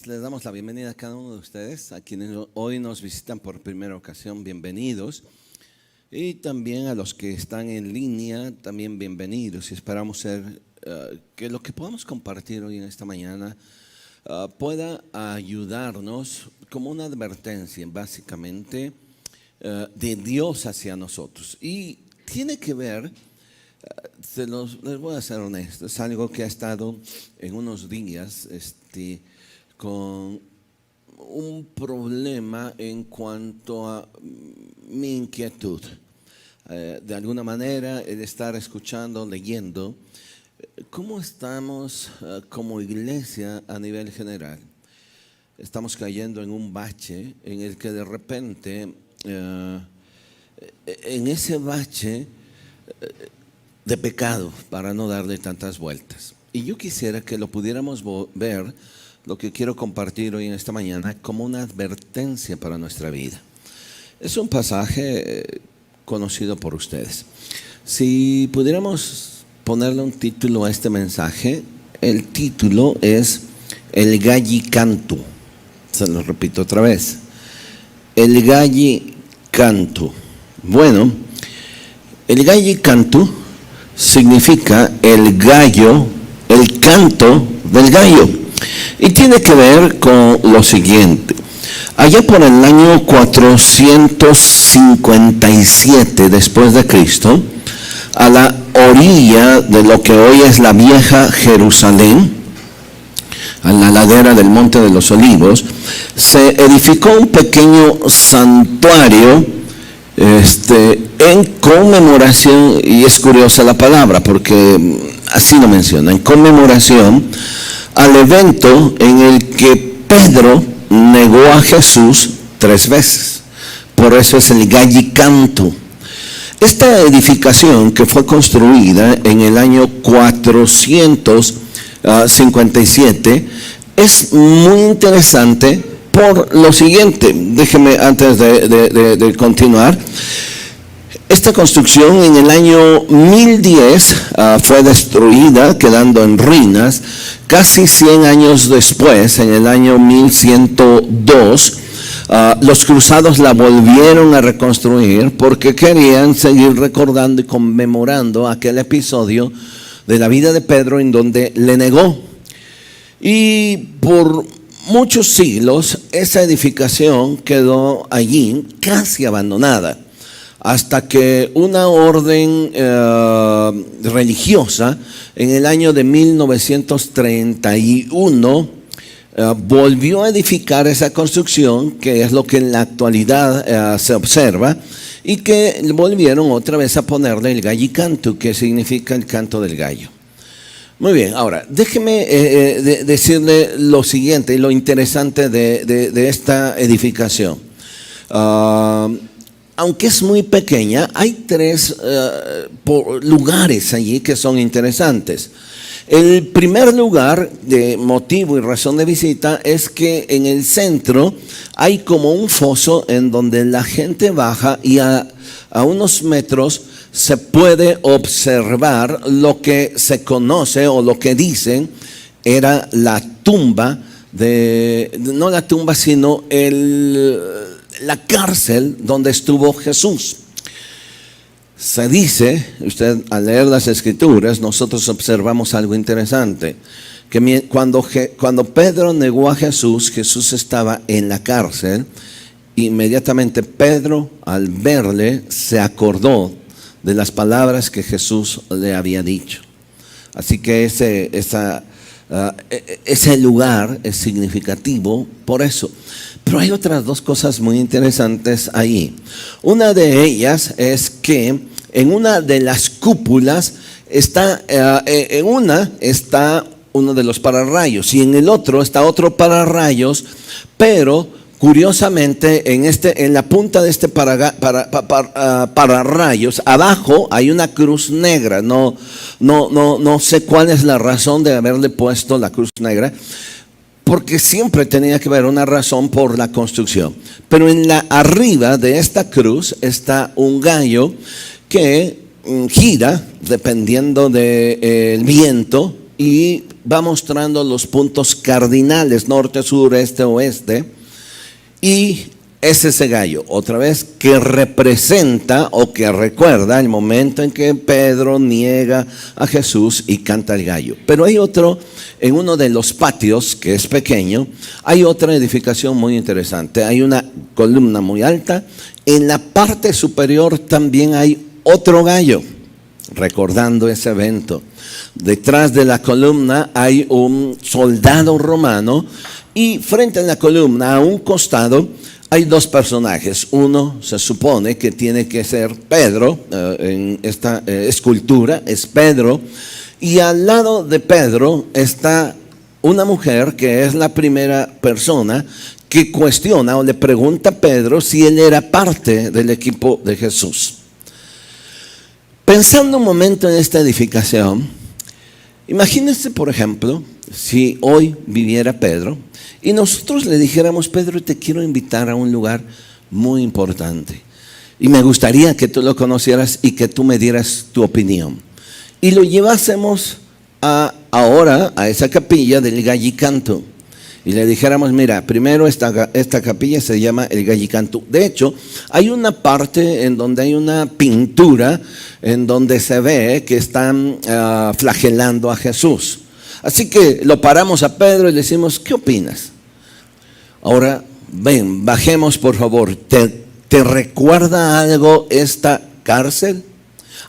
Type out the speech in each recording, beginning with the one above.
Les damos la bienvenida a cada uno de ustedes, a quienes hoy nos visitan por primera ocasión, bienvenidos. Y también a los que están en línea, también bienvenidos. Y esperamos que lo que podamos compartir hoy en esta mañana pueda ayudarnos como una advertencia, básicamente, de Dios hacia nosotros. Y tiene que ver, les voy a ser honesto, es algo que ha estado en unos días con un problema en cuanto a mi inquietud. De alguna manera, el estar escuchando, leyendo, ¿cómo estamos como iglesia a nivel general? Estamos cayendo en un bache en el que de repente, en ese bache de pecado, para no darle tantas vueltas. Y yo quisiera que lo pudiéramos ver, lo que quiero compartir hoy en esta mañana, como una advertencia para nuestra vida. Es un pasaje conocido por ustedes. Si pudiéramos ponerle un título a este mensaje, el título es El Galli Cantu. Se lo repito otra vez. El Galli Cantu. Bueno, el Galli Cantu significa el gallo, el canto del gallo. Y tiene que ver con lo siguiente. Allá por el año 457 después de Cristo, a la orilla de lo que hoy es la vieja Jerusalén, a la ladera del Monte de los Olivos, se edificó un pequeño santuario en conmemoración, y es curiosa la palabra porque así lo menciona, en conmemoración al evento en el que Pedro negó a Jesús 3 veces. Por eso es el Galli Cantu. Esta edificación, que fue construida en el año 457, es muy interesante por lo siguiente. Déjeme antes de continuar. Esta construcción en el año 1010 fue destruida, quedando en ruinas. Casi 100 años después, en el año 1102, los cruzados la volvieron a reconstruir porque querían seguir recordando y conmemorando aquel episodio de la vida de Pedro en donde le negó. Y por muchos siglos esa edificación quedó allí casi abandonada, hasta que una orden religiosa en el año de 1931 volvió a edificar esa construcción, que es lo que en la actualidad se observa, y que volvieron otra vez a ponerle el Galli Cantu, que significa el canto del gallo. Muy bien, ahora déjeme decirle lo siguiente, lo interesante de esta edificación. Aunque es muy pequeña, hay 3 lugares allí que son interesantes. El primer lugar de motivo y razón de visita es que en el centro hay como un foso en donde la gente baja y a unos metros se puede observar lo que se conoce o lo que dicen era la tumba no la tumba, sino la cárcel donde estuvo Jesús. Se dice, usted al leer las escrituras, nosotros observamos algo interesante, que cuando Pedro negó a Jesús, Jesús estaba en la cárcel. Inmediatamente Pedro, al verle, se acordó de las palabras que Jesús le había dicho. Así que ese lugar es significativo por eso. Pero hay otras 2 cosas muy interesantes ahí. Una de ellas es que en una de las cúpulas está uno de los pararrayos, y en el otro está otro pararrayos, pero curiosamente en la punta de este pararrayos, abajo hay una cruz negra. No sé cuál es la razón de haberle puesto la cruz negra, porque siempre tenía que haber una razón por la construcción. Pero arriba de esta cruz está un gallo que gira dependiendo del viento, y va mostrando los puntos cardinales, norte, sur, este, oeste, y es ese gallo, otra vez, que representa o que recuerda el momento en que Pedro niega a Jesús y canta el gallo. Pero hay otro, en uno de los patios, que es pequeño, hay otra edificación muy interesante. Hay una columna muy alta. En la parte superior también hay otro gallo, recordando ese evento. Detrás de la columna hay un soldado romano y frente a la columna, a un costado, hay dos personajes. Uno se supone que tiene que ser Pedro, en esta escultura es Pedro, y al lado de Pedro está una mujer que es la primera persona que cuestiona o le pregunta a Pedro si él era parte del equipo de Jesús. Pensando un momento en esta edificación, imagínense, por ejemplo, si hoy viviera Pedro y nosotros le dijéramos: Pedro, te quiero invitar a un lugar muy importante y me gustaría que tú lo conocieras y que tú me dieras tu opinión. Y lo llevásemos ahora a esa capilla del Gallicanto y le dijéramos: mira, primero esta capilla se llama el Gallicanto. De hecho, hay una parte en donde hay una pintura en donde se ve que están flagelando a Jesús. Así que lo paramos a Pedro y le decimos: ¿qué opinas? Ahora, ven, bajemos por favor. ¿Te recuerda algo esta cárcel?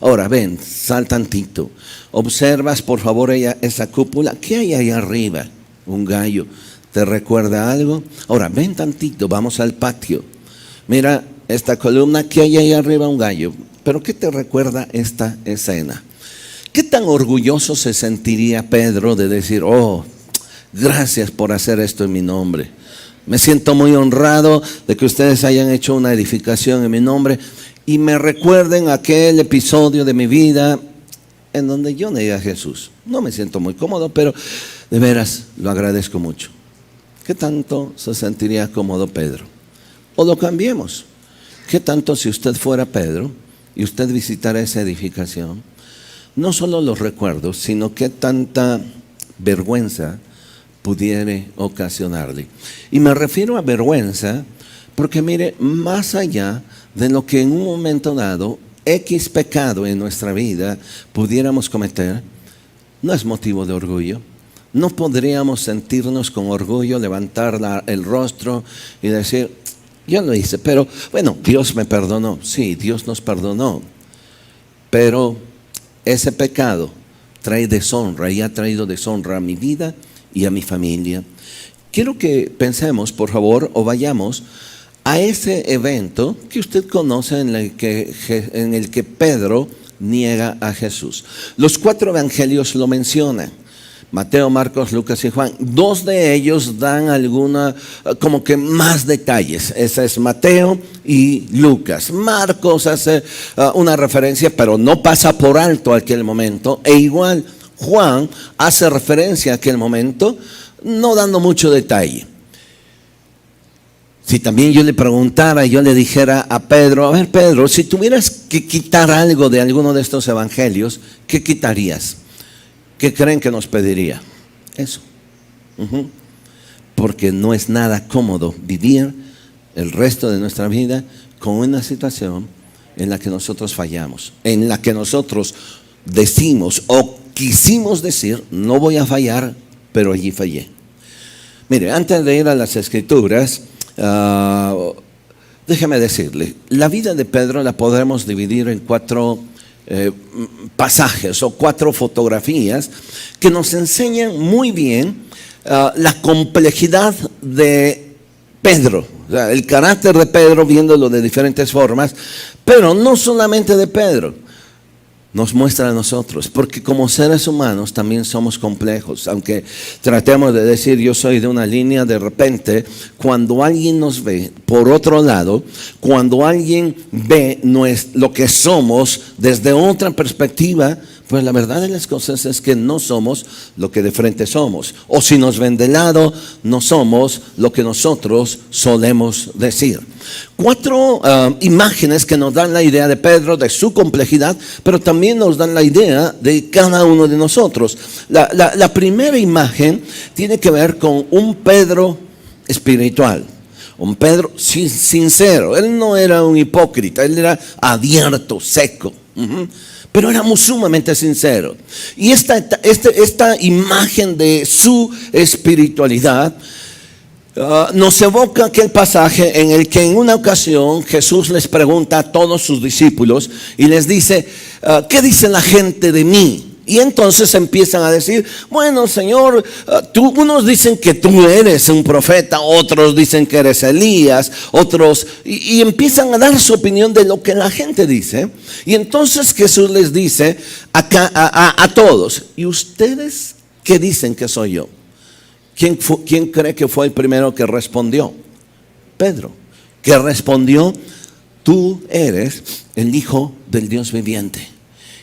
Ahora, ven, sal tantito. Observas por favor esa cúpula. ¿Qué hay ahí arriba? Un gallo. ¿Te recuerda algo? Ahora, ven tantito, vamos al patio. Mira esta columna, ¿qué hay ahí arriba? Un gallo. ¿Pero qué te recuerda esta escena? ¿Qué tan orgulloso se sentiría Pedro de decir: oh, gracias por hacer esto en mi nombre? Me siento muy honrado de que ustedes hayan hecho una edificación en mi nombre y me recuerden aquel episodio de mi vida en donde yo negué a Jesús. No me siento muy cómodo, pero de veras lo agradezco mucho. ¿Qué tanto se sentiría cómodo Pedro? O lo cambiemos. ¿Qué tanto si usted fuera Pedro y usted visitara esa edificación? No solo los recuerdos, sino qué tanta vergüenza pudiera ocasionarle. Y me refiero a vergüenza porque, mire, más allá de lo que en un momento dado X pecado en nuestra vida pudiéramos cometer, no es motivo de orgullo. No podríamos sentirnos con orgullo, levantar el rostro y decir: yo lo hice, pero bueno, Dios me perdonó. Sí, Dios nos perdonó, pero ese pecado trae deshonra y ha traído deshonra a mi vida y a mi familia. Quiero que pensemos, por favor, o vayamos a ese evento que usted conoce en el que Pedro niega a Jesús. Los 4 evangelios lo mencionan: Mateo, Marcos, Lucas y Juan. 2 de ellos dan como que más detalles. Ese es Mateo y Lucas. Marcos hace una referencia, pero no pasa por alto aquel momento. E igual Juan hace referencia a aquel momento, no dando mucho detalle. Si también yo le preguntara, yo le dijera a Pedro: a ver, Pedro, si tuvieras que quitar algo de alguno de estos evangelios, ¿qué quitarías? ¿Qué creen que nos pediría? Eso. Porque no es nada cómodo vivir el resto de nuestra vida con una situación en la que nosotros fallamos, en la que nosotros decimos o quisimos decir: no voy a fallar, pero allí fallé. Mire, antes de ir a las Escrituras, déjeme decirle, la vida de Pedro la podremos dividir en 4 pasajes o 4 fotografías que nos enseñan muy bien la complejidad de Pedro, o sea, el carácter de Pedro, viéndolo de diferentes formas, pero no solamente de Pedro. Nos muestra a nosotros, porque como seres humanos también somos complejos. Aunque tratemos de decir: yo soy de una línea, de repente, cuando alguien nos ve por otro lado, cuando alguien ve lo que somos desde otra perspectiva, Pues la verdad de las cosas es que no somos lo que de frente somos. O si nos ven de lado, no somos lo que nosotros solemos decir. 4 imágenes que nos dan la idea de Pedro, de su complejidad, pero también nos dan la idea de cada uno de nosotros. La primera imagen tiene que ver con un Pedro espiritual. Un Pedro sincero. Él no era un hipócrita, él era abierto, seco. Pero era muy sumamente sincero. Y esta imagen de su espiritualidad nos evoca aquel pasaje en el que en una ocasión Jesús les pregunta a todos sus discípulos y les dice, ¿qué dice la gente de mí? Y entonces empiezan a decir, bueno, Señor, unos dicen que tú eres un profeta, otros dicen que eres Elías, otros, y empiezan a dar su opinión de lo que la gente dice. Y entonces Jesús les dice a todos, ¿y ustedes qué dicen que soy yo? ¿Quién cree que fue el primero que respondió? Pedro, que respondió, tú eres el Hijo del Dios viviente.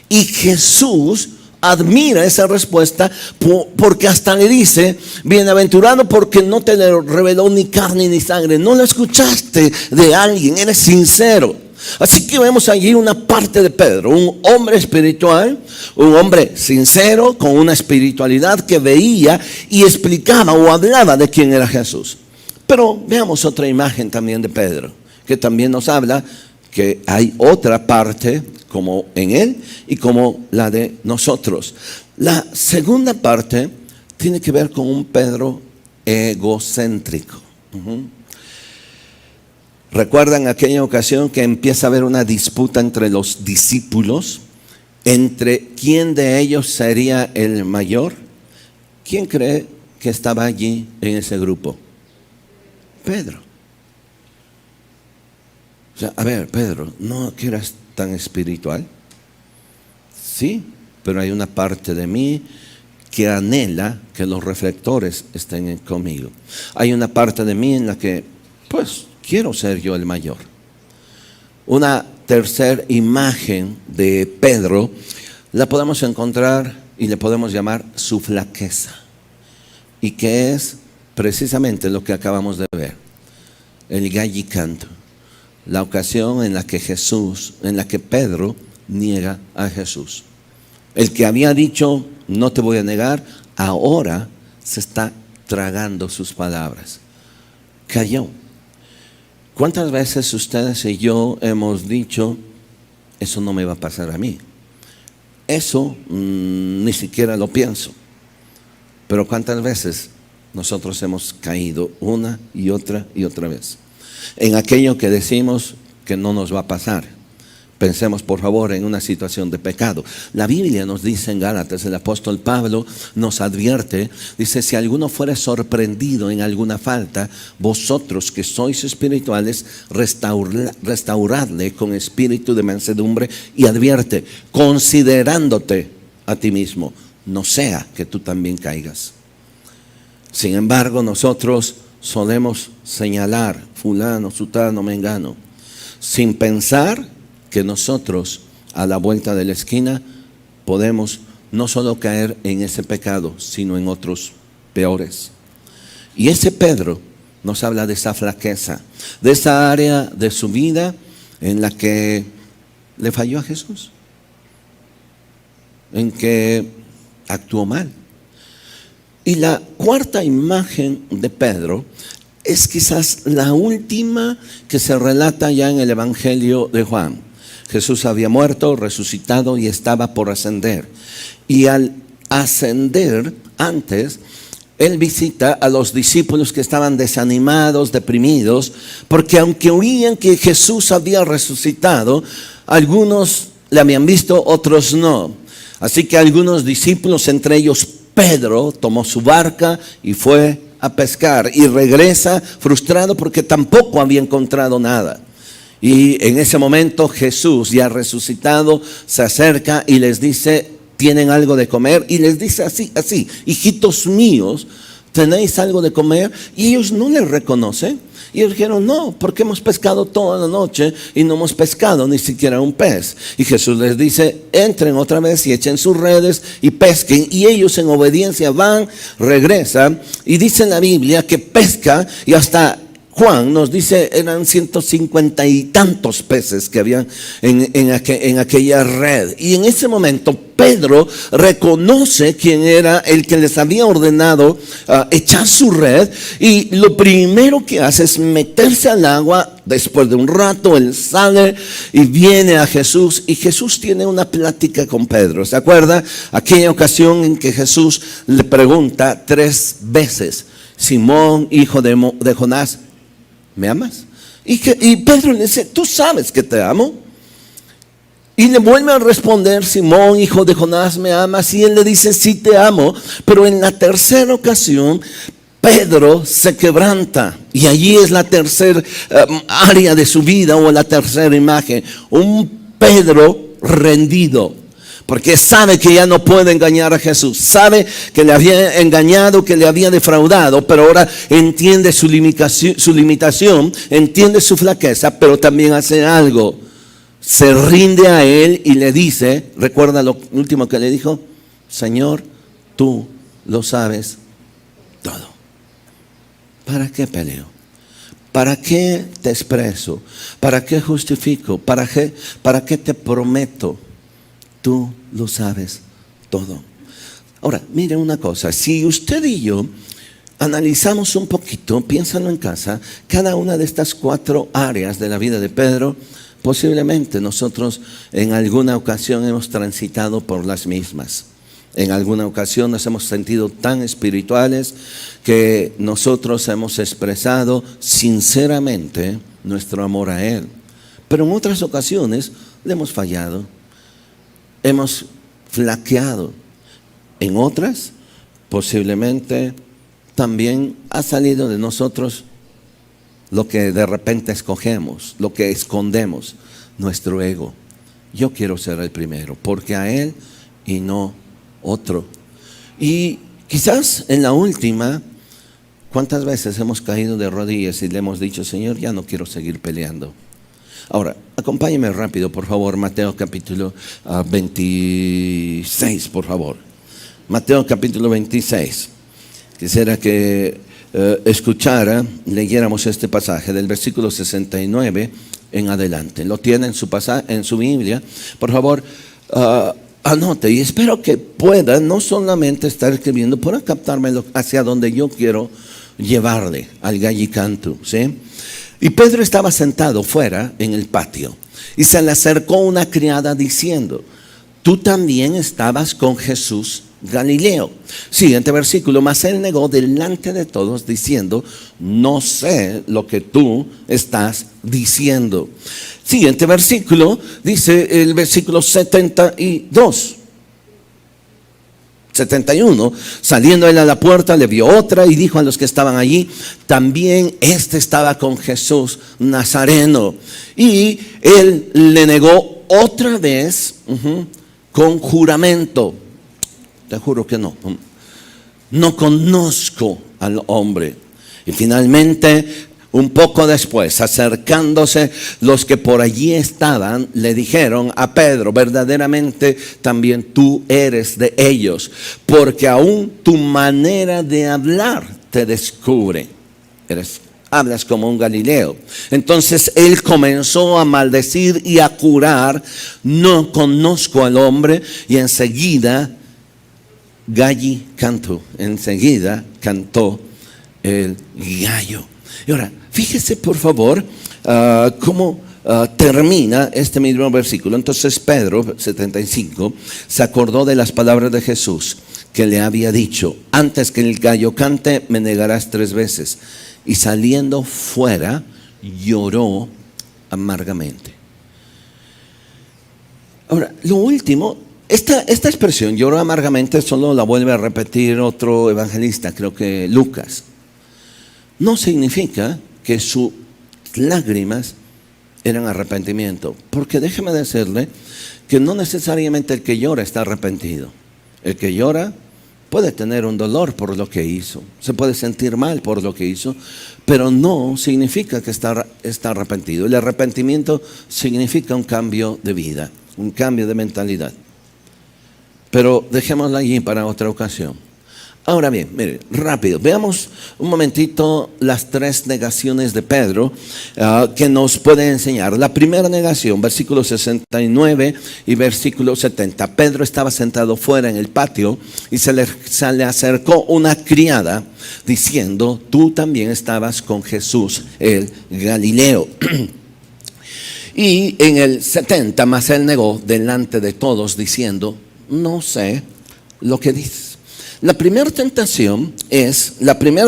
Y Jesús admira esa respuesta porque hasta le dice, bienaventurado porque no te lo reveló ni carne ni sangre, no lo escuchaste de alguien, eres sincero. Así que vemos allí una parte de Pedro, un hombre espiritual, un hombre sincero, con una espiritualidad que veía y explicaba o hablaba de quién era Jesús. Pero veamos otra imagen también de Pedro, que también nos habla que hay otra parte como en él y como la de nosotros. La segunda parte tiene que ver con un Pedro egocéntrico. ¿Recuerdan aquella ocasión que empieza a haber una disputa entre los discípulos? Entre quién de ellos sería el mayor. ¿Quién cree que estaba allí en ese grupo? Pedro. O sea, a ver, Pedro, ¿no que eras tan espiritual? Sí, pero hay una parte de mí que anhela que los reflectores estén conmigo. Hay una parte de mí en la que, pues, quiero ser yo el mayor. Una tercera imagen de Pedro la podemos encontrar y le podemos llamar su flaqueza. Y que es precisamente lo que acabamos de ver. El gallicanto. La ocasión en la que Pedro niega a Jesús. El que había dicho, no te voy a negar, ahora se está tragando sus palabras. Cayó. ¿Cuántas veces ustedes y yo hemos dicho, eso no me va a pasar a mí? Eso ni siquiera lo pienso. Pero ¿cuántas veces nosotros hemos caído una y otra vez en aquello que decimos que no nos va a pasar? Pensemos por favor en una situación de pecado. La Biblia nos dice en Gálatas, el apóstol Pablo nos advierte, dice, si alguno fuere sorprendido en alguna falta, vosotros que sois espirituales, restauradle con espíritu de mansedumbre, y advierte, considerándote a ti mismo, no sea que tú también caigas. Sin embargo, nosotros solemos señalar fulano, sutano, mengano, sin pensar que nosotros a la vuelta de la esquina podemos no solo caer en ese pecado, sino en otros peores. Y ese Pedro nos habla de esa flaqueza, de esa área de su vida en la que le falló a Jesús, en que actuó mal. Y la cuarta imagen de Pedro es quizás la última que se relata ya en el Evangelio de Juan. Jesús había muerto, resucitado y estaba por ascender. Y al ascender antes, Él visita a los discípulos que estaban desanimados, deprimidos, porque aunque oían que Jesús había resucitado, algunos le habían visto, otros no. Así que algunos discípulos, entre ellos Pedro, tomó su barca y fue a pescar. Y regresa frustrado porque tampoco había encontrado nada. Y en ese momento Jesús, ya resucitado, se acerca y les dice, ¿tienen algo de comer? Y les dice así, hijitos míos, ¿tenéis algo de comer? Y ellos no les reconocen. Y ellos dijeron, no, porque hemos pescado toda la noche y no hemos pescado ni siquiera un pez. Y Jesús les dice, entren otra vez y echen sus redes y pesquen. Y ellos en obediencia van, regresan. Y dice en la Biblia que pesca, y hasta Juan nos dice, eran 150 y tantos peces que habían en aquella red. Y en ese momento Pedro reconoce quién era el que les había ordenado echar su red, y lo primero que hace es meterse al agua. Después de un rato él sale y viene a Jesús, y Jesús tiene una plática con Pedro. ¿Se acuerda? Aquella ocasión en que Jesús le pregunta 3 veces, Simón, hijo de Jonás, ¿me amas? Y Pedro le dice, tú sabes que te amo. Y le vuelve a responder, Simón, hijo de Jonás, ¿me amas? Y él le dice, sí te amo. Pero en la tercera ocasión, Pedro se quebranta. Y allí es la tercera área de su vida, o la tercera imagen. Un Pedro rendido. Porque sabe que ya no puede engañar a Jesús. Sabe que le había engañado, que le había defraudado. Pero ahora entiende su limitación, entiende su flaqueza, pero también hace algo. Se rinde a él y le dice, recuerda lo último que le dijo, Señor, tú lo sabes todo. ¿Para qué peleo? ¿Para qué te expreso? ¿Para qué justifico? ¿Para qué te prometo? Tú lo sabes todo. Ahora, mire una cosa, si usted y yo analizamos un poquito, piénsalo en casa, cada una de estas 4 áreas de la vida de Pedro, posiblemente nosotros en alguna ocasión hemos transitado por las mismas. En alguna ocasión nos hemos sentido tan espirituales que nosotros hemos expresado sinceramente nuestro amor a Él. Pero en otras ocasiones le hemos fallado, hemos flaqueado. En otras, posiblemente también ha salido de nosotros lo que de repente escogemos, lo que escondemos, nuestro ego. Yo quiero ser el primero, porque a Él y no otro. Y quizás en la última, ¿cuántas veces hemos caído de rodillas y le hemos dicho, Señor, ya no quiero seguir peleando? Ahora, acompáñeme rápido, por favor, Mateo capítulo 26, por favor. Mateo capítulo 26. Quisiera que leyéramos este pasaje del versículo 69 en adelante. Lo tiene en su Biblia. Por favor, anote, y espero que pueda no solamente estar escribiendo, pueda captarme hacia donde yo quiero llevarle al gallicantu, ¿sí? Y Pedro estaba sentado fuera en el patio, y se le acercó una criada diciendo, tú también estabas con Jesús Galileo. Siguiente versículo, mas él negó delante de todos diciendo, no sé lo que tú estás diciendo. Siguiente versículo, dice el versículo 71, saliendo él a la puerta, le vio otra y dijo a los que estaban allí, también este estaba con Jesús Nazareno. Y él le negó otra vez con juramento. Te juro que no conozco al hombre. Y finalmente, un poco después, acercándose los que por allí estaban, le dijeron a Pedro, verdaderamente también tú eres de ellos, porque aún tu manera de hablar te descubre. Hablas como un Galileo. Entonces él comenzó a maldecir y a jurar, no conozco al hombre, y enseguida enseguida cantó el gallo. Y ahora, fíjese por favor cómo termina este mismo versículo. Entonces Pedro, 75, se acordó de las palabras de Jesús que le había dicho, antes que el gallo cante, me negarás 3 veces. Y saliendo fuera, lloró amargamente. Ahora, lo último, esta expresión, lloró amargamente, solo la vuelve a repetir otro evangelista, creo que Lucas. No significa que sus lágrimas eran arrepentimiento, porque déjeme decirle que no necesariamente el que llora está arrepentido. El que llora puede tener un dolor por lo que hizo, se puede sentir mal por lo que hizo, pero no significa que está arrepentido. El arrepentimiento significa un cambio de vida, un cambio de mentalidad. Pero dejémoslo allí para otra ocasión. Ahora bien, mire, rápido, veamos un momentito las 3 negaciones de Pedro que nos puede enseñar. La primera negación, versículo 69 y versículo 70. Pedro estaba sentado fuera en el patio y se le acercó una criada diciendo: tú también estabas con Jesús el Galileo. Y en el 70, mas él negó delante de todos diciendo: no sé lo que dices. La primera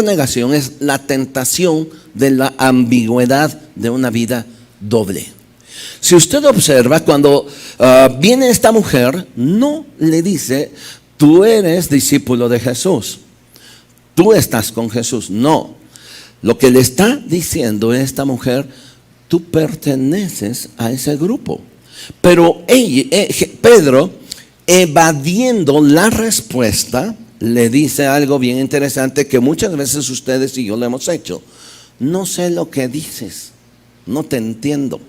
negación es la tentación de la ambigüedad de una vida doble. Si usted observa, cuando viene esta mujer, no le dice: tú eres discípulo de Jesús, tú estás con Jesús. No, lo que le está diciendo esta mujer: tú perteneces a ese grupo. Pero Pedro, evadiendo la respuesta, le dice algo bien interesante que muchas veces ustedes y yo lo hemos hecho. No sé lo que dices, no te entiendo.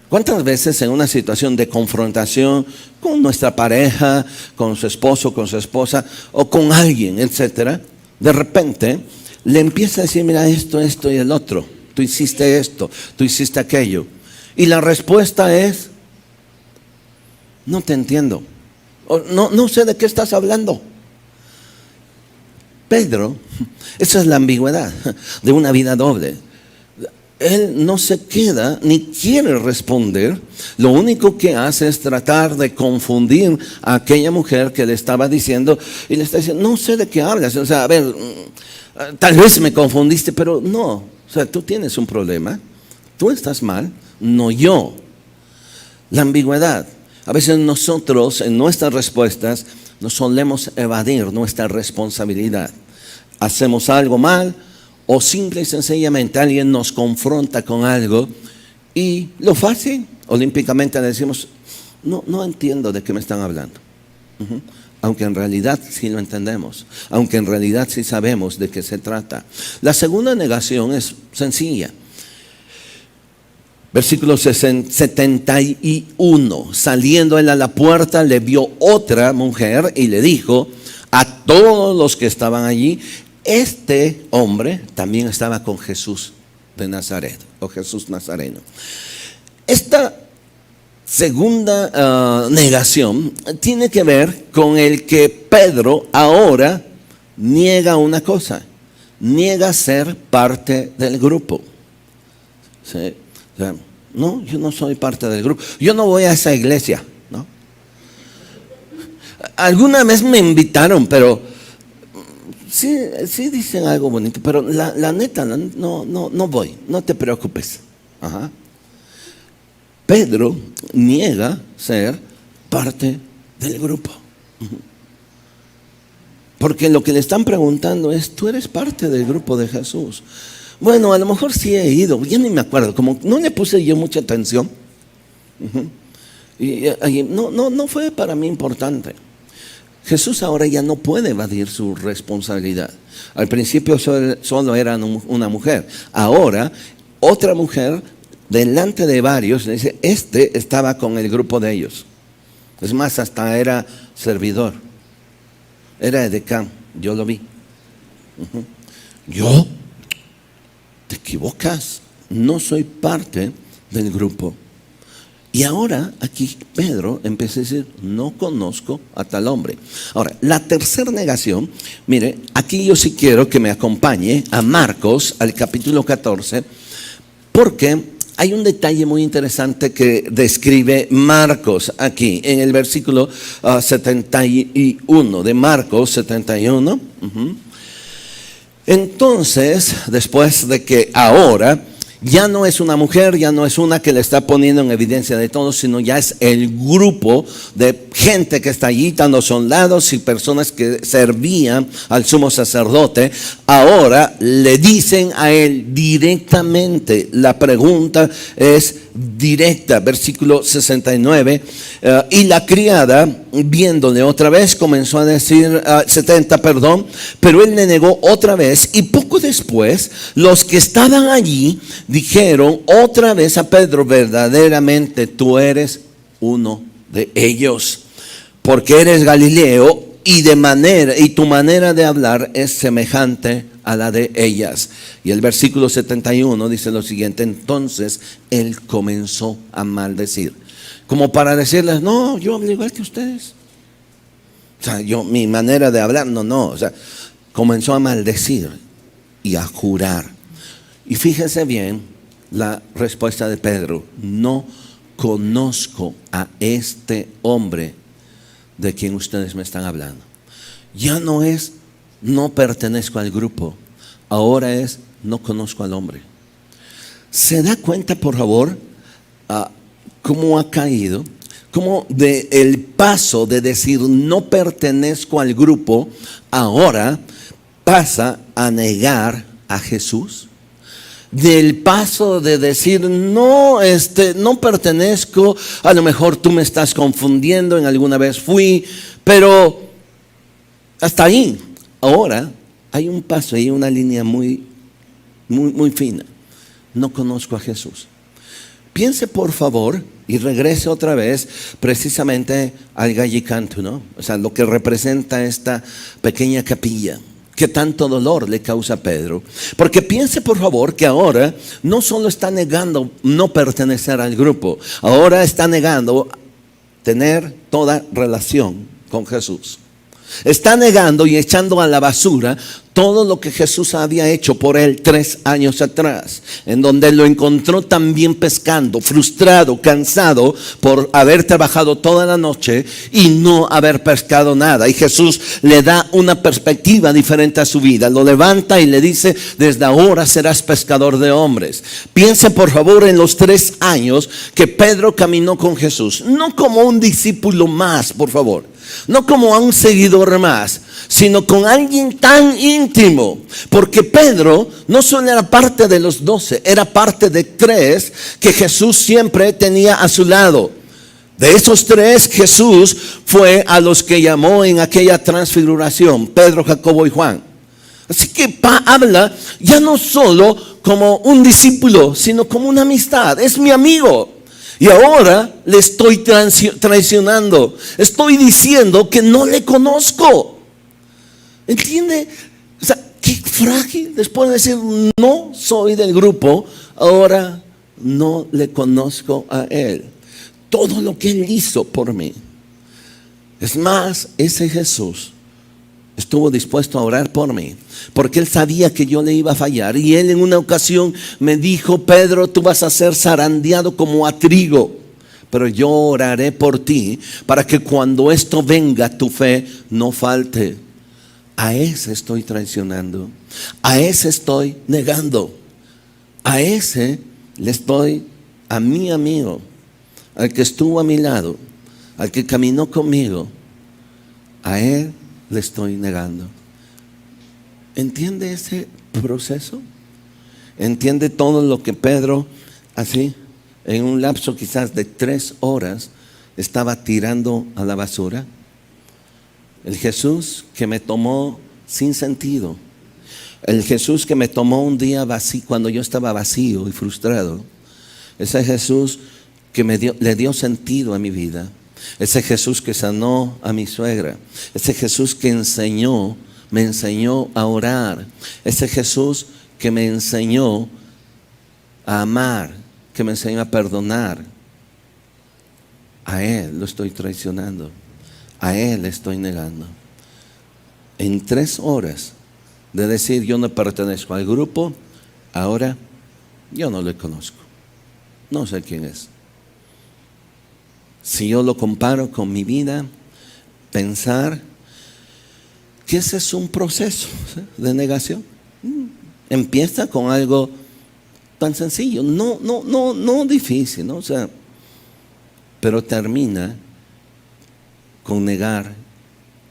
¿Cuántas veces en una situación de confrontación con nuestra pareja, con su esposo, con su esposa o con alguien, etcétera, de repente le empieza a decir: mira, esto y el otro, tú hiciste esto, tú hiciste aquello, y la respuesta es: no te entiendo. No sé de qué estás hablando. Pedro, esa es la ambigüedad de una vida doble. Él no se queda ni quiere responder. Lo único que hace es tratar de confundir a aquella mujer que le estaba diciendo, y le está diciendo: no sé de qué hablas. O sea, a ver, tal vez me confundiste, pero no. O sea, tú tienes un problema, tú estás mal, no yo. La ambigüedad. A veces nosotros en nuestras respuestas nos solemos evadir nuestra responsabilidad. Hacemos algo mal o simple y sencillamente alguien nos confronta con algo y lo fácil, olímpicamente le decimos: no entiendo de qué me están hablando. Aunque en realidad sí lo entendemos, aunque en realidad sí sabemos de qué se trata. La segunda negación es sencilla. Versículo 71, saliendo él a la puerta, le vio otra mujer y le dijo a todos los que estaban allí: este hombre también estaba con Jesús de Nazaret, o Jesús Nazareno. Esta segunda negación tiene que ver con el que Pedro ahora niega una cosa: niega ser parte del grupo. ¿Sí? No, yo no soy parte del grupo, yo no voy a esa iglesia, ¿no? Alguna vez me invitaron, pero sí dicen algo bonito, pero la neta no voy, no te preocupes. Pedro niega ser parte del grupo, porque lo que le están preguntando es: tú eres parte del grupo de Jesús. Bueno, a lo mejor sí he ido, ya ni me acuerdo, como no le puse yo mucha atención. Y no fue para mí importante. Jesús ahora ya no puede evadir su responsabilidad. Al principio solo era una mujer. Ahora, otra mujer, delante de varios, le dice: este estaba con el grupo de ellos. Es más, hasta era servidor. Era edecán, yo lo vi. ¿Yo? Te equivocas, no soy parte del grupo. Y ahora aquí Pedro empieza a decir: no conozco a tal hombre. Ahora, la tercera negación, mire, aquí yo sí quiero que me acompañe a Marcos, al capítulo 14, porque hay un detalle muy interesante que describe Marcos aquí, en el versículo 71 de Marcos 71. Entonces, después de que ahora Ya no es una mujer, ya no es una que le está poniendo en evidencia de todo, sino ya es el grupo de gente que está allí, tanto soldados y personas que servían al sumo sacerdote. Ahora le dicen a él directamente, la pregunta es directa, versículo 69, y la criada, viéndole otra vez, comenzó a decir, 70, perdón, pero él le negó otra vez, y poco después, los que estaban allí dijeron otra vez a Pedro, verdaderamente tú eres uno de ellos, porque eres Galileo, y tu manera de hablar es semejante a la de ellas. Y el versículo 71 dice lo siguiente: entonces él comenzó a maldecir, como para decirles, no, yo hablo igual que ustedes. O sea, mi manera de hablar, no, o sea, comenzó a maldecir y a jurar. Y fíjese bien la respuesta de Pedro: no conozco a este hombre de quien ustedes me están hablando. Ya no es no pertenezco al grupo, ahora es no conozco al hombre. ¿Se da cuenta, por favor, cómo ha caído? Cómo el paso de decir no pertenezco al grupo ahora pasa a negar a Jesús. Del paso de decir no, no pertenezco, a lo mejor tú me estás confundiendo, en alguna vez fui, pero hasta ahí. Ahora hay un paso, hay una línea muy fina. No conozco a Jesús. Piense por favor y regrese otra vez precisamente al gallicanto, ¿no? O sea, lo que representa esta pequeña capilla que tanto dolor le causa a Pedro. Porque piense por favor que ahora no solo está negando no pertenecer al grupo, ahora está negando tener toda relación con Jesús. Está negando y echando a la basura todo lo que Jesús había hecho por él 3 años atrás, en donde lo encontró también pescando, frustrado, cansado por haber trabajado toda la noche y no haber pescado nada. Y Jesús le da una perspectiva diferente a su vida, lo levanta y le dice: desde ahora serás pescador de hombres. Piense por favor en los 3 años que Pedro caminó con Jesús, no como un discípulo más, por favor, no como a un seguidor más, sino con alguien tan íntimo. Porque Pedro no solo era parte de los 12, era parte de 3 que Jesús siempre tenía a su lado. De esos 3, Jesús fue a los que llamó en aquella transfiguración: Pedro, Jacobo y Juan. Así que habla ya no solo como un discípulo, sino como una amistad. Es mi amigo. Y ahora le estoy traicionando. Estoy diciendo que no le conozco. ¿Entiende? O sea, qué frágil. Después de decir no soy del grupo, ahora no le conozco a él. Todo lo que él hizo por mí. Es más, ese Jesús estuvo dispuesto a orar por mí, porque él sabía que yo le iba a fallar. Y él en una ocasión me dijo: Pedro, tú vas a ser zarandeado como a trigo, pero yo oraré por ti para que cuando esto venga tu fe no falte. A ese estoy traicionando, a ese estoy negando, a ese le estoy, a mi amigo, al que estuvo a mi lado, al que caminó conmigo, a él le estoy negando. ¿Entiende ese proceso? ¿Entiende todo lo que Pedro, así, en un lapso quizás de 3 horas, estaba tirando a la basura? El Jesús que me tomó sin sentido, el Jesús que me tomó un día vacío, cuando yo estaba vacío y frustrado, ese Jesús que le dio sentido a mi vida, ese Jesús que sanó a mi suegra, ese Jesús que me enseñó a orar, ese Jesús que me enseñó a amar, que me enseñó a perdonar. A él lo estoy traicionando, a él le estoy negando. En 3 horas de decir yo no pertenezco al grupo, ahora yo no le conozco, no sé quién es. Si yo lo comparo con mi vida, pensar que ese es un proceso de negación. Empieza con algo tan sencillo, no difícil, ¿no? O sea, pero termina con negar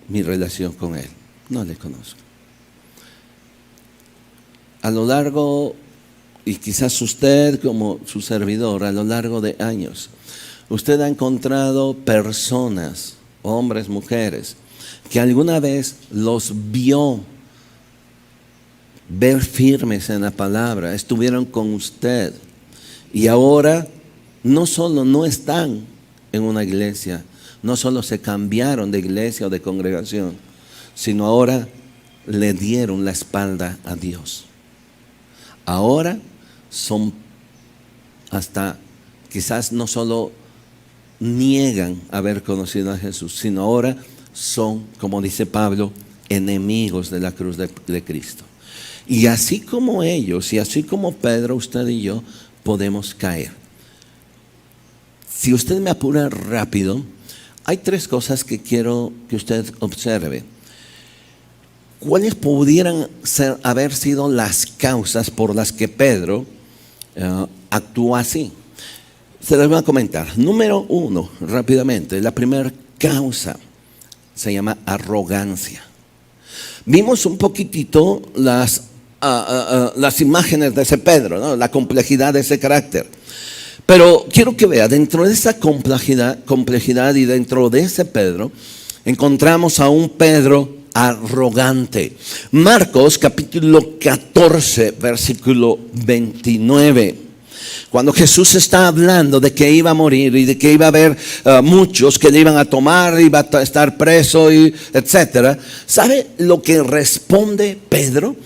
mi relación con Él. No le conozco. A lo largo, y quizás usted como su servidor, a lo largo de años, usted ha encontrado personas, hombres, mujeres, que alguna vez los vio ver firmes en la palabra, estuvieron con usted y ahora no solo no están en una iglesia, no solo se cambiaron de iglesia o de congregación, sino ahora le dieron la espalda a Dios. Ahora son hasta, quizás no solo niegan haber conocido a Jesús, sino ahora son, como dice Pablo, enemigos de la cruz de Cristo. Y así como ellos, y así como Pedro, usted y yo, podemos caer. Si usted me apura rápido, hay tres cosas que quiero que usted observe. ¿Cuáles pudieran haber sido las causas por las que Pedro actuó así? Se las voy a comentar. Número uno, rápidamente, la primera causa se llama arrogancia. Vimos un poquitito las imágenes de ese Pedro, ¿no? La complejidad de ese carácter. Pero quiero que vea, dentro de esa complejidad y dentro de ese Pedro, encontramos a un Pedro arrogante. Marcos capítulo 14, versículo 29. Cuando Jesús está hablando de que iba a morir y de que iba a haber muchos que le iban a tomar, iba a estar preso, y etcétera. ¿Sabe lo que responde Pedro?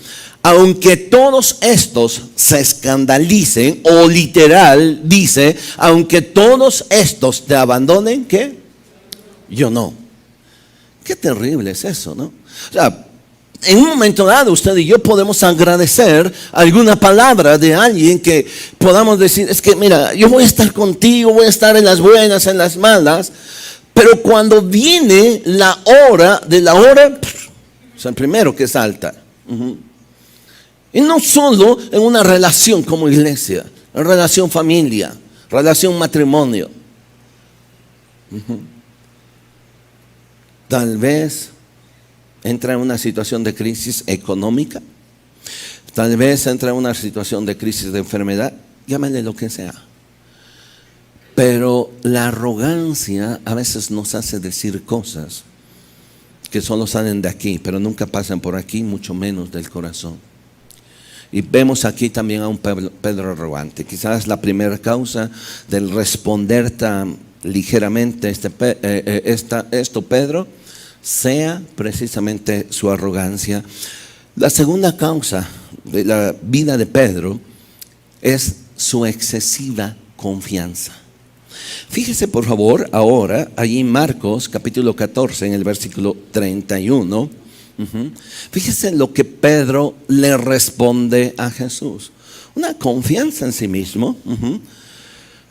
Aunque todos estos se escandalicen, o literal dice, aunque todos estos te abandonen, ¿qué? Yo no. Qué terrible es eso, ¿no? O sea, en un momento dado usted y yo podemos agradecer alguna palabra de alguien que podamos decir, es que mira, yo voy a estar contigo, voy a estar en las buenas, en las malas, pero cuando viene la hora de la hora, es el primero que salta. Y no solo en una relación como iglesia, en relación familia, relación matrimonio. Tal vez entra en una situación de crisis económica, tal vez entra en una situación de crisis de enfermedad, llámale lo que sea. Pero la arrogancia a veces nos hace decir cosas que solo salen de aquí, pero nunca pasan por aquí, mucho menos del corazón. Y vemos aquí también a un Pedro arrogante. Quizás la primera causa del responder tan ligeramente esto Pedro sea precisamente su arrogancia. La segunda causa de la vida de Pedro es su excesiva confianza. Fíjese por favor ahora allí en Marcos capítulo 14 en el versículo 31. Fíjese lo que Pedro le responde a Jesús. Una confianza en sí mismo.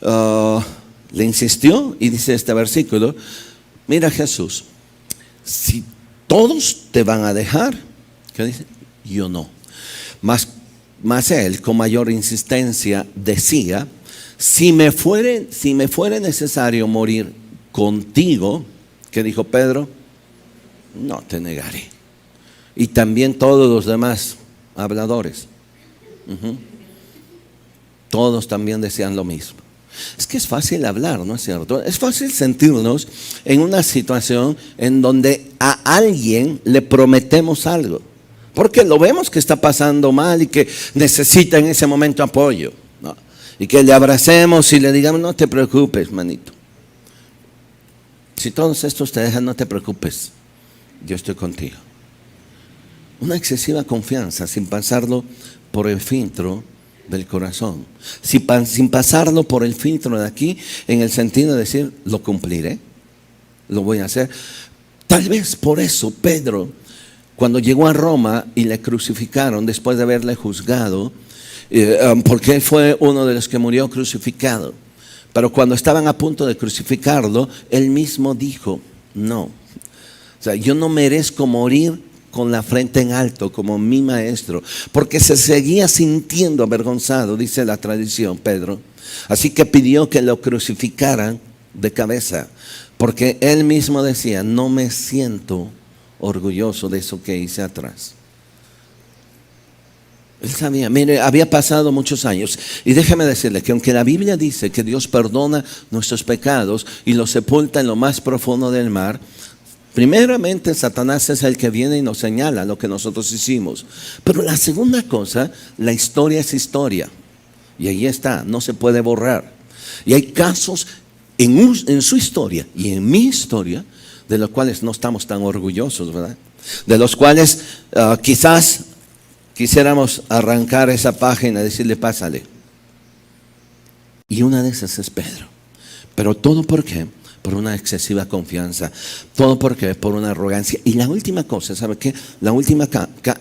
Le insistió y dice este versículo, mira Jesús, si todos te van a dejar, ¿qué dice? Yo no. Más él con mayor insistencia decía, si me fuere necesario morir contigo, ¿qué dijo Pedro? No te negaré. Y también todos los demás habladores. Todos también decían lo mismo. Es que es fácil hablar, ¿no es cierto? Es fácil sentirnos en una situación en donde a alguien le prometemos algo. Porque lo vemos que está pasando mal y que necesita en ese momento apoyo, ¿no? Y que le abracemos y le digamos, no te preocupes, manito. Si todos estos te dejan, no te preocupes. Yo estoy contigo. Una excesiva confianza sin pasarlo por el filtro del corazón. Sin pasarlo por el filtro de aquí, en el sentido de decir, lo cumpliré, lo voy a hacer. Tal vez por eso Pedro, cuando llegó a Roma y le crucificaron después de haberle juzgado, porque él fue uno de los que murió crucificado, pero cuando estaban a punto de crucificarlo, él mismo dijo, no, o sea, yo no merezco morir con la frente en alto como mi maestro, porque se seguía sintiendo avergonzado, dice la tradición, Pedro. Así que pidió que lo crucificaran de cabeza, porque él mismo decía, no me siento orgulloso de eso que hice atrás. Él sabía, mire, había pasado muchos años. Y déjeme decirle que aunque la Biblia dice que Dios perdona nuestros pecados y los sepulta en lo más profundo del mar, primeramente Satanás es el que viene y nos señala lo que nosotros hicimos. Pero la segunda cosa, la historia es historia. Y ahí está, no se puede borrar. Y hay casos en su historia y en mi historia de los cuales no estamos tan orgullosos, ¿verdad? De los cuales quizás quisiéramos arrancar esa página y decirle, pásale. Y una de esas es Pedro. Pero todo ¿por qué? Por una excesiva confianza. Todo ¿por qué? Por una arrogancia. Y la última cosa, ¿sabe qué? La última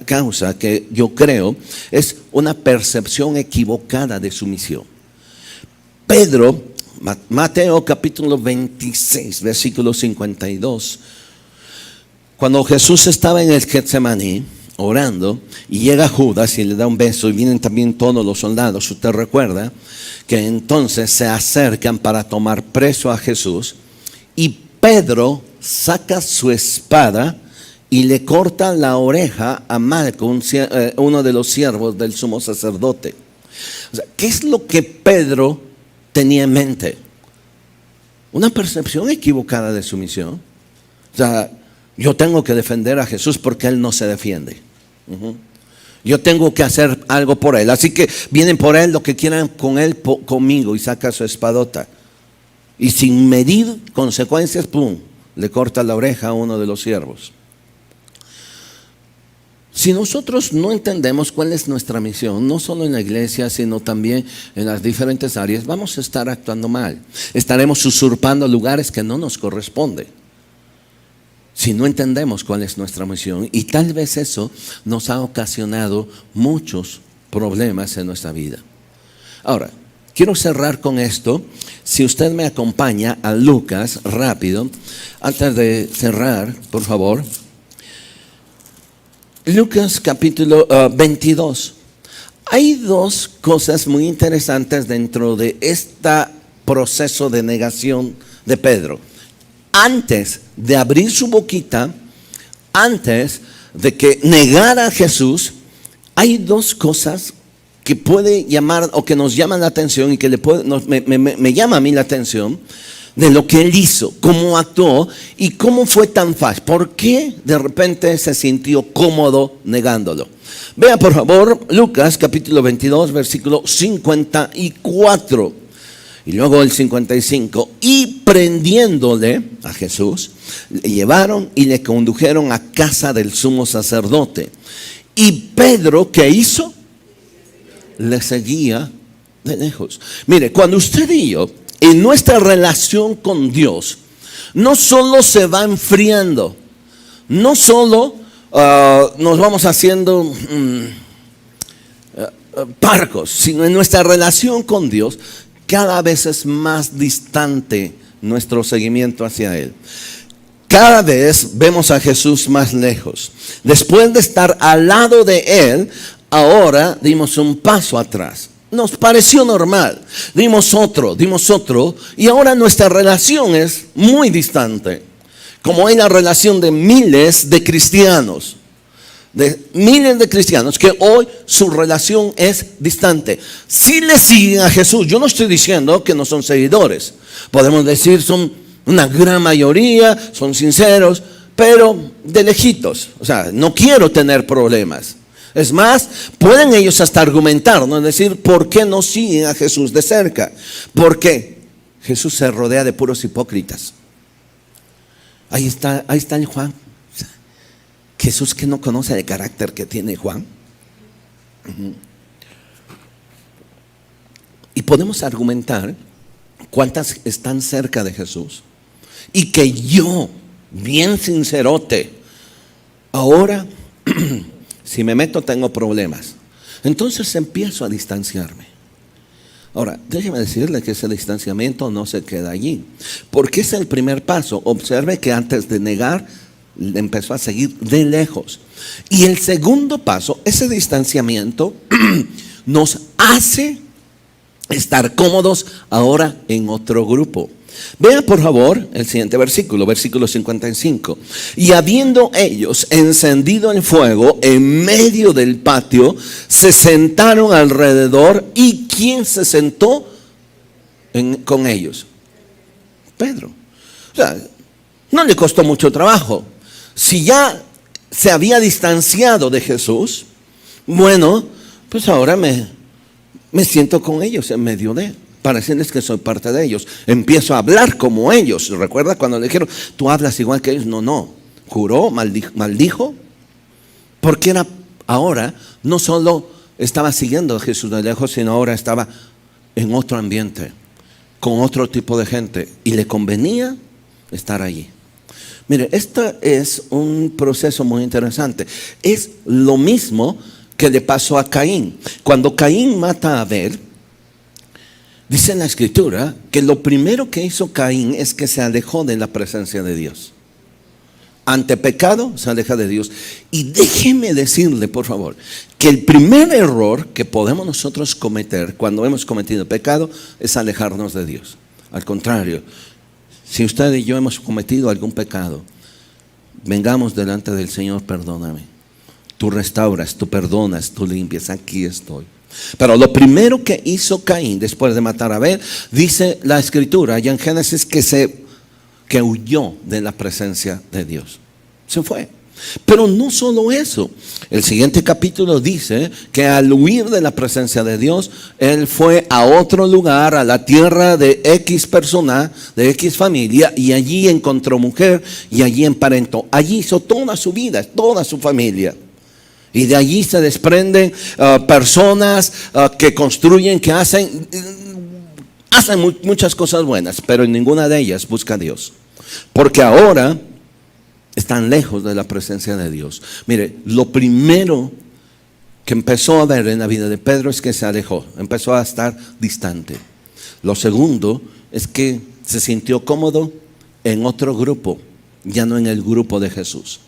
causa que yo creo es una percepción equivocada de su misión. Pedro, Mateo capítulo 26, versículo 52. Cuando Jesús estaba en el Getsemaní, orando, y llega Judas y le da un beso, y vienen también todos los soldados. Usted recuerda que entonces se acercan para tomar preso a Jesús, y Pedro saca su espada y le corta la oreja a Malco, uno de los siervos del sumo sacerdote. O sea, ¿qué es lo que Pedro tenía en mente? Una percepción equivocada de su misión. O sea, yo tengo que defender a Jesús porque Él no se defiende. Yo tengo que hacer algo por Él. Así que vienen por Él lo que quieran con Él, conmigo. Y saca su espadota. Y sin medir consecuencias, ¡pum!, le corta la oreja a uno de los siervos. Si nosotros no entendemos cuál es nuestra misión, no solo en la iglesia, sino también en las diferentes áreas, vamos a estar actuando mal. Estaremos usurpando lugares que no nos corresponden. Si no entendemos cuál es nuestra misión, y tal vez eso nos ha ocasionado muchos problemas en nuestra vida. Ahora, quiero cerrar con esto. Si usted me acompaña a Lucas, rápido, antes de cerrar, por favor. Lucas capítulo 22. Hay dos cosas muy interesantes dentro de este proceso de negación de Pedro. Antes de abrir su boquita, antes de que negara a Jesús, hay dos cosas que puede llamar o que nos llaman la atención y que me llama a mí la atención de lo que él hizo, cómo actuó y cómo fue tan fácil. ¿Por qué de repente se sintió cómodo negándolo? Vea por favor Lucas capítulo 22 versículo 54. Y luego el 55, y prendiéndole a Jesús, le llevaron y le condujeron a casa del sumo sacerdote. Y Pedro, ¿qué hizo? Le seguía de lejos. Mire, cuando usted y yo, en nuestra relación con Dios, no solo se va enfriando, no solo nos vamos haciendo parcos, sino en nuestra relación con Dios, cada vez es más distante nuestro seguimiento hacia Él. Cada vez vemos a Jesús más lejos. Después de estar al lado de Él, ahora dimos un paso atrás. Nos pareció normal. Dimos otro, y ahora nuestra relación es muy distante. Como hay la relación de miles de cristianos. Que hoy su relación es distante. Si le siguen a Jesús, yo no estoy diciendo que no son seguidores. Podemos decir son una gran mayoría, son sinceros, pero de lejitos. O sea, no quiero tener problemas. Es más, pueden ellos hasta argumentar, ¿no? Es decir, ¿por qué no siguen a Jesús de cerca? Porque Jesús se rodea de puros hipócritas. Ahí está el Juan. Jesús que no conoce el carácter que tiene Juan. Y podemos argumentar cuántas están cerca de Jesús. Y que yo, bien sincerote, ahora, si me meto tengo problemas. Entonces empiezo a distanciarme. Ahora, déjeme decirle que ese distanciamiento no se queda allí. Porque es el primer paso. Observe que antes de negar, le empezó a seguir de lejos. Y el segundo paso, ese distanciamiento, nos hace estar cómodos ahora en otro grupo. Vea por favor el siguiente versículo, versículo 55. Y habiendo ellos encendido el fuego en medio del patio, se sentaron alrededor. ¿Y quién se sentó con ellos? Pedro. O sea, no le costó mucho trabajo. Si ya se había distanciado de Jesús, bueno, pues ahora me siento con ellos en medio de, para decirles que soy parte de ellos. Empiezo a hablar como ellos. ¿Recuerda cuando le dijeron, tú hablas igual que ellos? No. Juró, maldijo. Porque ahora no solo estaba siguiendo a Jesús de lejos, sino ahora estaba en otro ambiente, con otro tipo de gente. Y le convenía estar allí. Mire, esto es un proceso muy interesante. Es lo mismo que le pasó a Caín. Cuando Caín mata a Abel, dice en la escritura que lo primero que hizo Caín es que se alejó de la presencia de Dios. Ante pecado se aleja de Dios. Y déjeme decirle, por favor, que el primer error que podemos nosotros cometer cuando hemos cometido pecado es alejarnos de Dios. Al contrario, si usted y yo hemos cometido algún pecado, vengamos delante del Señor, perdóname. Tú restauras, tú perdonas, tú limpias, aquí estoy. Pero lo primero que hizo Caín después de matar a Abel, dice la escritura allá en Génesis que huyó de la presencia de Dios. Se fue. Pero no solo eso. El siguiente capítulo dice que al huir de la presencia de Dios, él fue a otro lugar, a la tierra de X persona, de X familia, y allí encontró mujer y allí emparentó. Allí hizo toda su vida, toda su familia. Y de allí se desprenden personas que construyen, que hacen muchas cosas buenas, pero en ninguna de ellas busca a Dios. Porque ahora están lejos de la presencia de Dios. Mire, lo primero que empezó a ver en la vida de Pedro es que se alejó, empezó a estar distante. Lo segundo es que se sintió cómodo en otro grupo, ya no en el grupo de Jesús.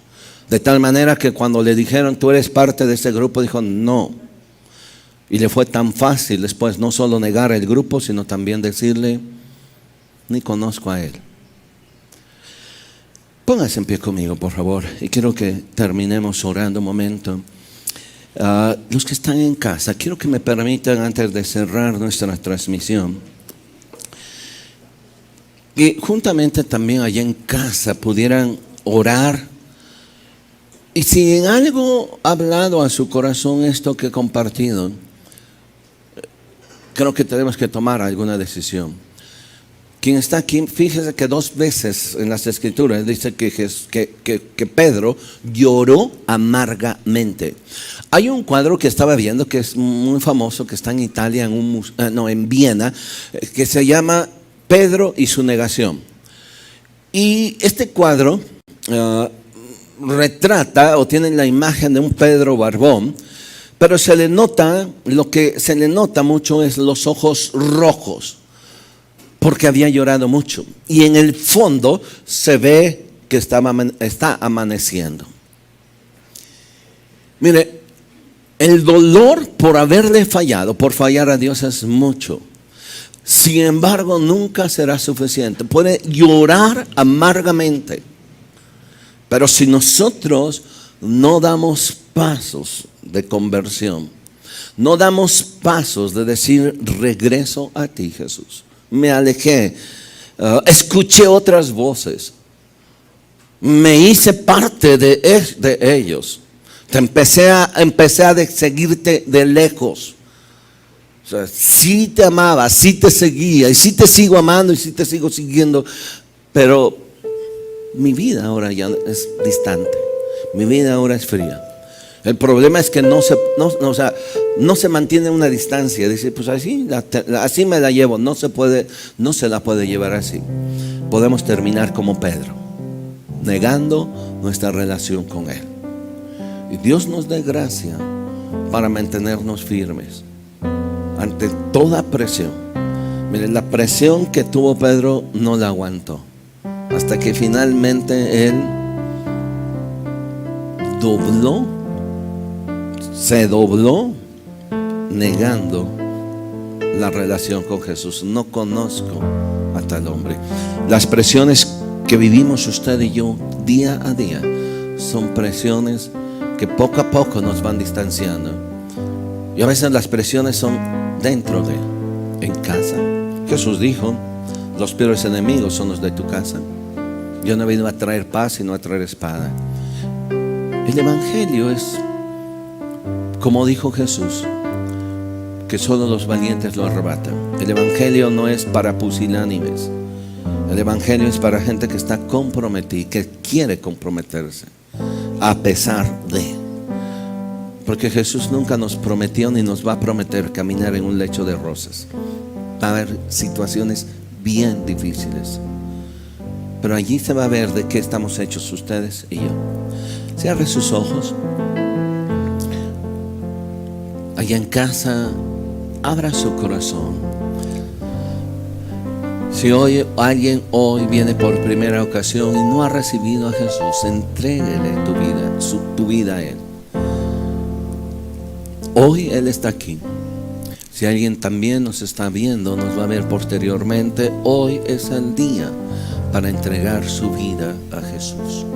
De tal manera que cuando le dijeron, tú eres parte de ese grupo, dijo, no. Y le fue tan fácil después no solo negar el grupo, sino también decirle, ni conozco a él. Póngase en pie conmigo, por favor, y quiero que terminemos orando un momento. Los que están en casa, quiero que me permitan, antes de cerrar nuestra transmisión, que juntamente también allá en casa pudieran orar. Y si en algo ha hablado a su corazón esto que he compartido, creo que tenemos que tomar alguna decisión. Quien está aquí, fíjese que 2 veces en las escrituras dice que Pedro lloró amargamente. Hay un cuadro que estaba viendo que es muy famoso, que está en Italia, en Viena, que se llama Pedro y su negación. Y este cuadro retrata o tiene la imagen de un Pedro barbón, pero lo que se le nota mucho es los ojos rojos, porque había llorado mucho. Y en el fondo se ve que está amaneciendo. Mire, el dolor por haberle fallado, por fallar a Dios es mucho. Sin embargo, nunca será suficiente. Puede llorar amargamente. Pero si nosotros no damos pasos de conversión, no damos pasos de decir, regreso a ti, Jesús. Me alejé, escuché otras voces, me hice parte de ellos. Empecé a seguirte de lejos. O sea, sí te amaba, sí te seguía, y sí te sigo amando, y sí te sigo siguiendo, pero mi vida ahora ya es distante. Mi vida ahora es fría. El problema es que no se mantiene una distancia. Dice, pues así me la llevo. No se la puede llevar así. Podemos terminar como Pedro, negando nuestra relación con Él. Y Dios nos dé gracia para mantenernos firmes ante toda presión. Miren, la presión que tuvo Pedro no la aguantó, hasta que finalmente él se dobló negando la relación con Jesús. No conozco a tal hombre. Las presiones que vivimos usted y yo día a día son presiones que poco a poco nos van distanciando. Y a veces las presiones son dentro en casa. Jesús dijo: los peores enemigos son los de tu casa. Yo no he venido a traer paz, sino a traer espada. El evangelio es, como dijo Jesús, que solo los valientes lo arrebatan. El evangelio no es para pusilánimes. El evangelio es para gente que está comprometida, que quiere comprometerse a pesar de. Porque Jesús nunca nos prometió ni nos va a prometer caminar en un lecho de rosas. Va a haber situaciones bien difíciles, pero allí se va a ver de qué estamos hechos ustedes y yo. Cierre sus ojos. Allá en casa, abra su corazón. Si alguien hoy viene por primera ocasión y no ha recibido a Jesús, entréguele tu vida a Él. Hoy Él está aquí. Si alguien también nos está viendo, nos va a ver posteriormente, hoy es el día para entregar su vida a Jesús.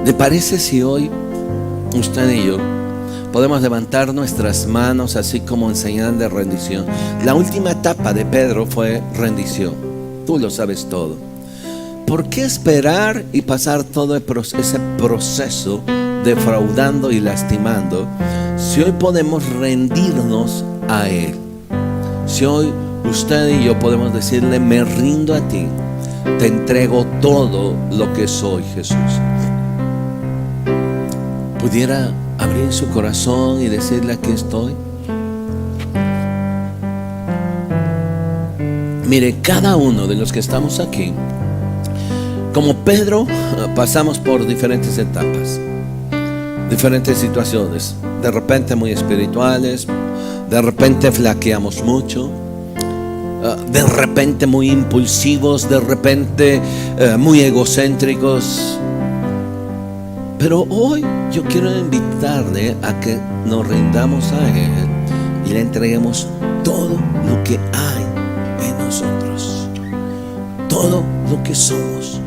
¿Le parece si hoy usted y yo podemos levantar nuestras manos así como en señal de rendición? La última etapa de Pedro fue rendición. Tú lo sabes todo. ¿Por qué esperar y pasar todo ese proceso defraudando y lastimando, si hoy podemos rendirnos a Él? Si hoy usted y yo podemos decirle: me rindo a ti, te entrego todo lo que soy, Jesús. ¿Pudiera abrir su corazón y decirle: aquí estoy? Mire, cada uno de los que estamos aquí, como Pedro, pasamos por diferentes etapas, diferentes situaciones, de repente muy espirituales, de repente flaqueamos mucho, de repente muy impulsivos, de repente muy egocéntricos. Pero hoy yo quiero invitarle a que nos rindamos a Él y le entreguemos todo lo que hay en nosotros, todo lo que somos.